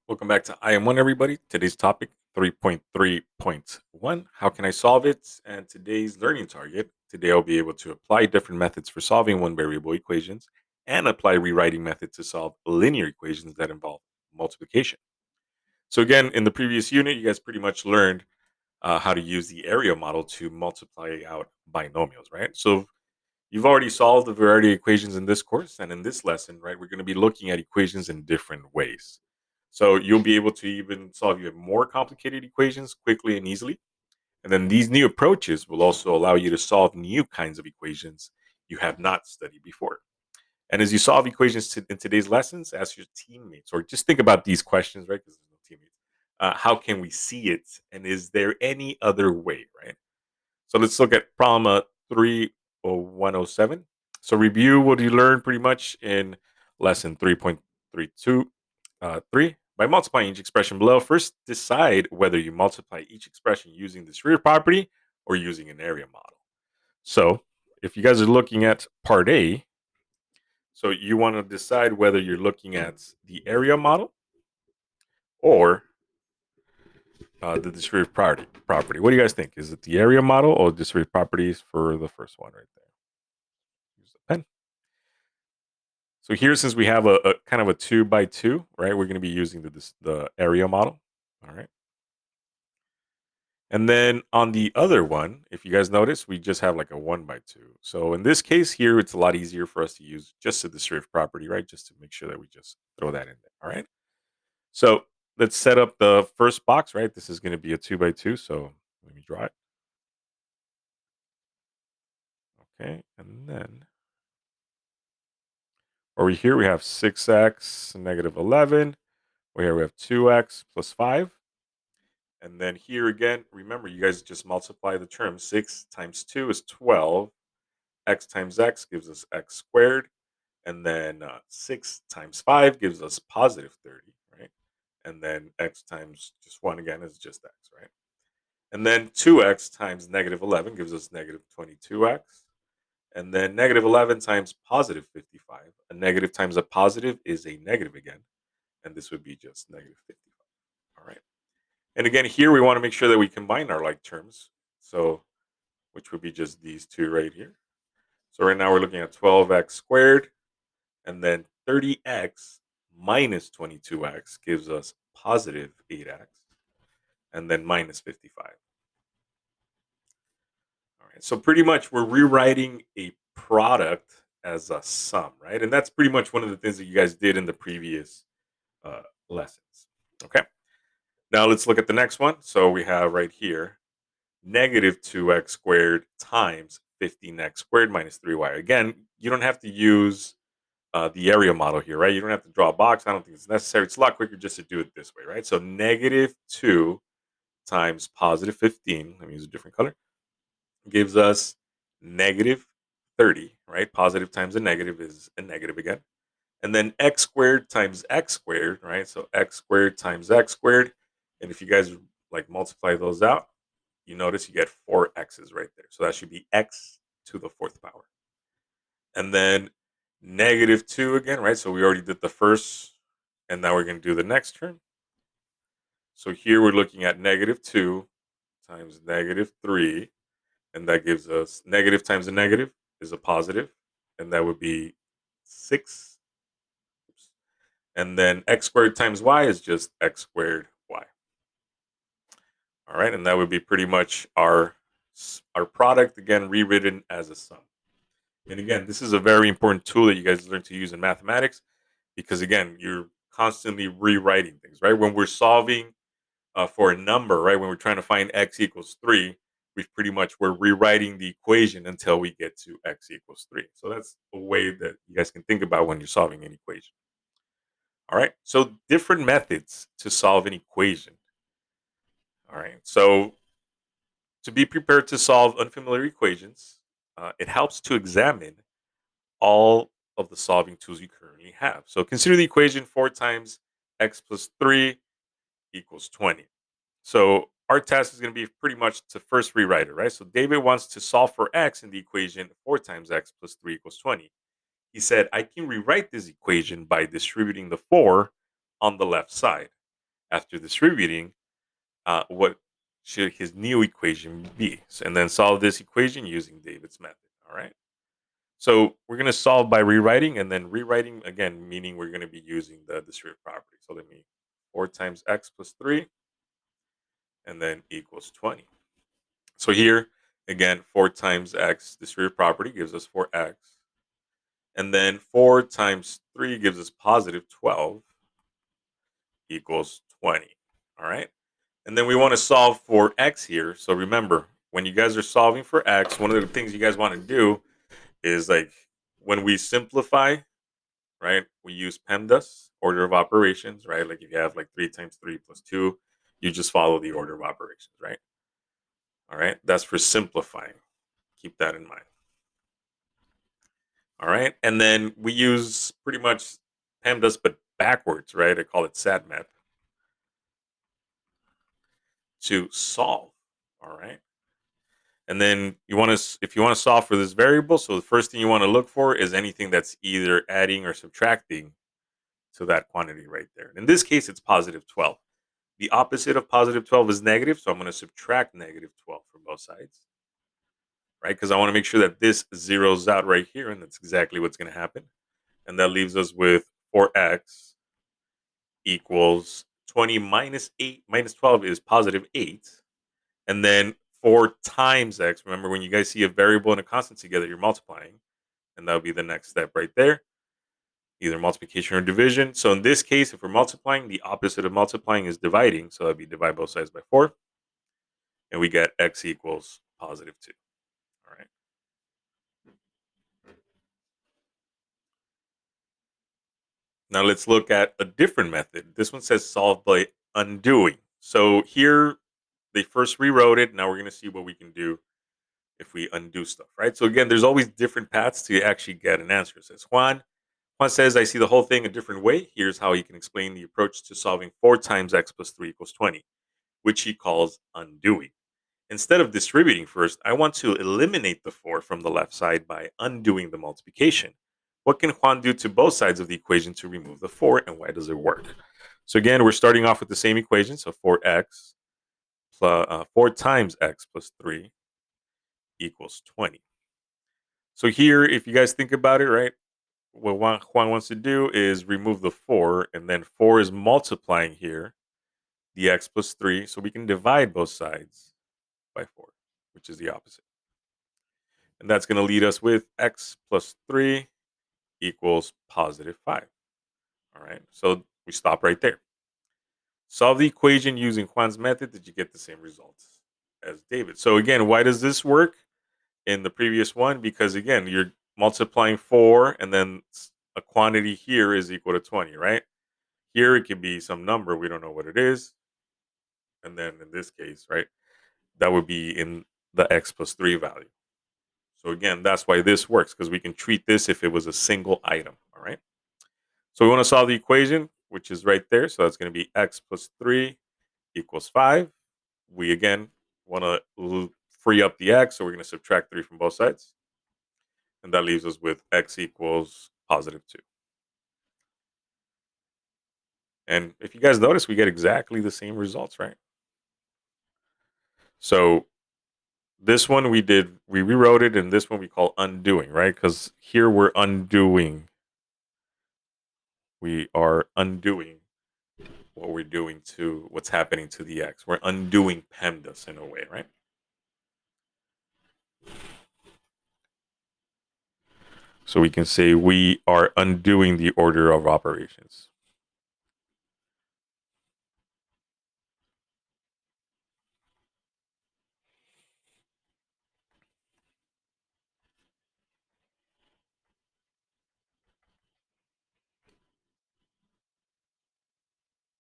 Welcome back to IM1, everybody. Today's topic 3.3.1. How can I solve it? And today's learning target. Today, I'll be able to apply different methods for solving one variable equations and apply rewriting methods to solve linear equations that involve multiplication. So, again, in the previous unit, you guys pretty much learned how to use the area model to multiply out binomials, right? So, you've already solved a variety of equations in this course, and in this lesson, right, we're going to be looking at equations in different ways. So you'll be able to even solve even more complicated equations quickly and easily. And then these new approaches will also allow you to solve new kinds of equations you have not studied before. And as you solve equations in today's lessons, ask your teammates, or just think about these questions, right? Because there's no teammates. How can we see it? And is there any other way, right? So let's look at problem 30107. So review what you learned pretty much in lesson 3.32 3. By multiplying each expression below, first decide whether you multiply each expression using the derivative property or using an area model. So if you guys are looking at part A, so you want to decide whether you're looking at the area model or the derivative property. What do you guys think? Is it the area model or derivative properties for the first one right there? Use the pen. So here, since we have a kind of a 2 by 2, right, we're going to be using the area model. All right. And then on the other one, if you guys notice, we just have like a 1 by 2. So in this case here, it's a lot easier for us to use just the derivative property, right? Just to make sure that we just throw that in there. All right. So let's set up the first box, right? This is going to be a 2 by 2. So let me draw it. Okay. And then over here, we have 6x negative 11. Over here, we have 2x plus 5. And then here again, remember, you guys just multiply the term. 6 times 2 is 12. X times x gives us x squared. And then 6 times 5 gives us positive 30, right? And then x times just 1 again is just x, right? And then 2x times negative 11 gives us negative 22x. And then negative 11 times positive 55. A negative times a positive is a negative again. And this would be just negative 55. All right. And again, here we want to make sure that we combine our like terms. So, which would be just these two right here. So right now we're looking at 12x squared, and then 30x minus 22x gives us positive 8x, and then minus 55. All right. So pretty much we're rewriting a product as a sum, right? And that's pretty much one of the things that you guys did in the previous lessons. Okay. Now let's look at the next one. So we have right here negative 2x squared times 15x squared minus 3y. Again, you don't have to use the area model here, right? You don't have to draw a box. I don't think it's necessary. It's a lot quicker just to do it this way, right? So negative 2 times positive 15, let me use a different color, gives us negative 30, right? Positive times a negative is a negative again. And then x squared times x squared, right? So x squared times x squared. And if you guys like multiply those out, you notice you get 4x's right there. So that should be x to the fourth power. And then negative 2 again, right? So we already did the first, and now we're going to do the next term. So here we're looking at negative 2 times negative 3, and that gives us negative times a negative is a positive, and that would be 6. Oops. And then x squared times y is just x squared y. All right, and that would be pretty much our product again rewritten as a sum. And again, this is a very important tool that you guys learn to use in mathematics because again, you're constantly rewriting things, right? When we're solving for a number, right? When we're trying to find x equals 3, we're rewriting the equation until we get to x equals 3. So that's a way that you guys can think about when you're solving an equation. All right. So different methods to solve an equation. All right. So to be prepared to solve unfamiliar equations, it helps to examine all of the solving tools you currently have. So consider the equation 4 times x plus 3 equals 20. So our task is going to be pretty much to first rewrite it, right? So David wants to solve for x in the equation 4 times x plus 3 equals 20. He said, I can rewrite this equation by distributing the 4 on the left side. after distributing, what should his new equation be? And then solve this equation using David's method. All right. So we're going to solve by rewriting, and then rewriting again, meaning we're going to be using the distributive property. So let me 4 times x plus 3, and then equals 20. So here, again, 4 times x distributive property gives us 4x. And then 4 times 3 gives us positive 12 equals 20. All right. And then we want to solve for x here. So remember, when you guys are solving for x, one of the things you guys want to do is like when we simplify, right? We use PEMDAS, order of operations, right? Like if you have like 3 times 3 plus 2, you just follow the order of operations, right? All right. That's for simplifying. Keep that in mind. All right. And then we use pretty much PEMDAS, but backwards, right? I call it SATMAP to solve. All right. And then you want to, if you want to solve for this variable, so the first thing you want to look for is anything that's either adding or subtracting to that quantity right there. In this case, it's positive 12. The opposite of positive 12 is negative, so I'm going to subtract negative 12 from both sides, right? Because I want to make sure that this zeroes out right here, and that's exactly what's going to happen. And that leaves us with 4x equals 20 minus 8 minus 12 is positive 8. And then 4 times x. Remember, when you guys see a variable and a constant together, you're multiplying. And that would be the next step right there, either multiplication or division. So in this case, if we're multiplying, the opposite of multiplying is dividing. So that would be divide both sides by 4. And we get x equals positive 2. All right. Now let's look at a different method. This one says solve by undoing. So here they first rewrote it. Now we're going to see what we can do if we undo stuff, right? So again, there's always different paths to actually get an answer. It says Juan. Juan says, I see the whole thing a different way. Here's how he can explain the approach to solving 4 times x plus 3 equals 20, which he calls undoing. Instead of distributing first, I want to eliminate the 4 from the left side by undoing the multiplication. What can Juan do to both sides of the equation to remove the 4, and why does it work? So again, we're starting off with the same equation. So 4x plus 4 times x plus 3 equals 20. So here, if you guys think about it, right, what Juan wants to do is remove the 4, and then 4 is multiplying here, the x plus 3, so we can divide both sides by 4, which is the opposite. And that's going to lead us with x plus 3 equals positive 5. All right, so we stop right there. Solve the equation using Juan's method. Did you get the same results as David? So again, why does this work in the previous one? Because again, you're multiplying 4, and then a quantity here is equal to 20, right? Here it could be some number, we don't know what it is. And then in this case, right, that would be in the x plus 3 value. So again, that's why this works, because we can treat this if it was a single item. All right. So we want to solve the equation, which is right there. So that's going to be x plus 3 equals 5. We again want to free up the x, so we're going to subtract 3 from both sides. And that leaves us with x equals positive 2. And if you guys notice, we get exactly the same results, right? So this one we rewrote it, and this one we call undoing, right? Because here we're undoing. We are undoing what we're doing to what's happening to the x. We're undoing PEMDAS in a way, right? So we can say we are undoing the order of operations.